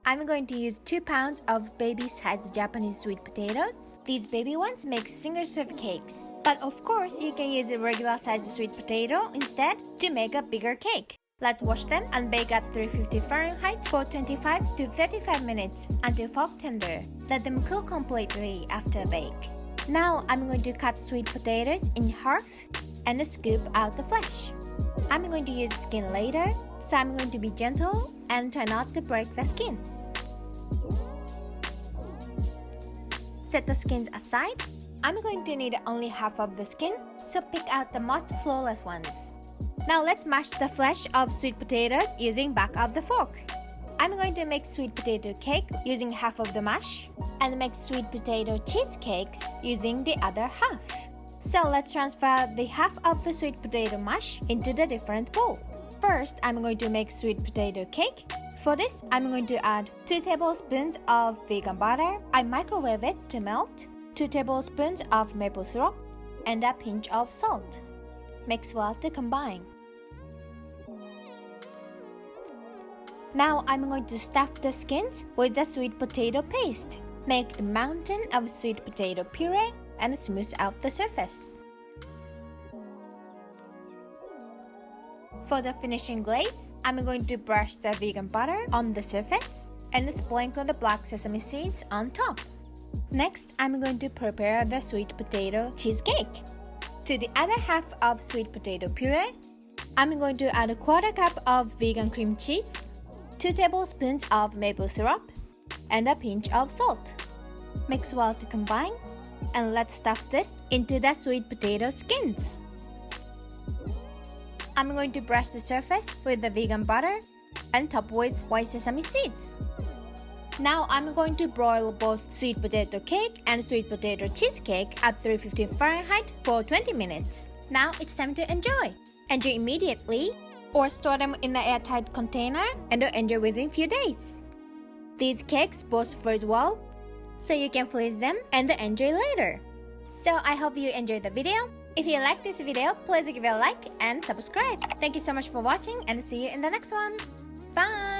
I'm going to use 2 pounds of baby-sized Japanese sweet potatoes. These baby ones make single-serve cakes. But of course, you can use a regular-sized sweet potato instead to make a bigger cake. Let's wash them and bake at 350 Fahrenheit for 25 to 35 minutes until fork tender. Let them cool completely after bake. Now I'm going to cut sweet potatoes in half and scoop out the flesh. I'm going to use skin later, so I'm going to be gentle and try not to break the skin. Set the skins aside. I'm going to need only half of the skin, so pick out the most flawless ones. Now let's mash the flesh of sweet potatoes using back of the fork. I'm going to make sweet potato cake using half of the mash and make sweet potato cheesecakes using the other half. So let's transfer the half of the sweet potato mash into the different bowl. First, I'm going to make sweet potato cake. For this, I'm going to add 2 tablespoons of vegan butter. I microwave it to melt, 2 tablespoons of maple syrup, and a pinch of salt. Mix well to combine. Now I'm going to stuff the skins with the sweet potato paste. Make the mountain of sweet potato puree and smooth out the surface. For the finishing glaze, I'm going to brush the vegan butter on the surface and sprinkle the black sesame seeds on top. Next, I'm going to prepare the sweet potato cheesecake. To the other half of sweet potato puree, I'm going to add a 1/4 cup of vegan cream cheese, 2 tablespoons of maple syrup, and a pinch of salt. Mix well to combine, and let's stuff this into the sweet potato skins. I'm going to brush the surface with the vegan butter and top with white sesame seeds. Now I'm going to broil both sweet potato cake and sweet potato cheesecake at 350 Fahrenheit for 20 minutes. Now it's time to enjoy. Enjoy immediately or store them in an airtight container and enjoy within few days. These cakes both freeze well, so you can freeze them and enjoy later. So I hope you enjoyed the video. If you like this video, please give it a like and subscribe. Thank you so much for watching and see you in the next one. Bye!